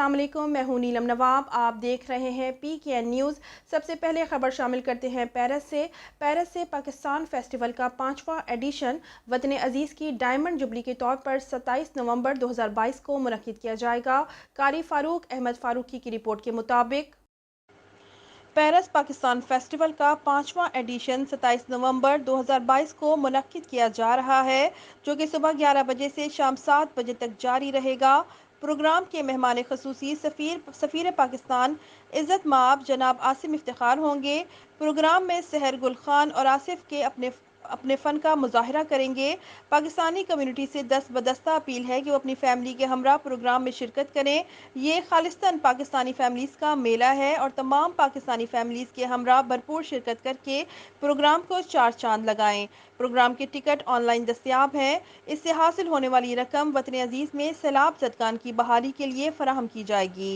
अस्सलाम वालेकुम, मैं हूं नीलम नवाब। आप देख रहे हैं PKN न्यूज़। सबसे पहले खबर शामिल करते हैं पेरिस से पाकिस्तान फेस्टिवल का 5वां एडिशन वतन अजीज़ की डायमंड जुबली के तौर पर 27 नवंबर 2022 को मुनक्किद किया जाएगा। कारी फारूक अहमद फारूकी की रिपोर्ट के मुताबिक पेरिस पाकिस्तान फेस्टिवल का 5वां एडिशन 27 नवंबर 2022 को मुनक्किद किया जा रहा है, जो कि सुबह 11 बजे से शाम 7 बजे तक जारी रहेगा। प्रोग्राम के मेहमान खसूसी सफ़ीर पाकिस्तान इज़्ज़त माब जनाब आसिम इफ्तिखार होंगे। प्रोग्राम में सहर गुल खान और आसिफ के अपने फ़न का मुजाहरा करेंगे। पाकिस्तानी कम्युनिटी से दस्त बदस्ता अपील है कि वो अपनी फैमिली के हमरा प्रोग्राम में शिरकत करें। ये खालिस्तान पाकिस्तानी फैमिलीज़ का मेला है और तमाम पाकिस्तानी फैमिलीज़ के हमरा भरपूर शिरकत करके प्रोग्राम को चार चांद लगाएं। प्रोग्राम के टिकट ऑनलाइन दस्तियाब हैं। इससे हासिल होने वाली रकम वतन अजीज़ में सैलाब ज़दगान की बहाली के लिए फराहम की जाएगी।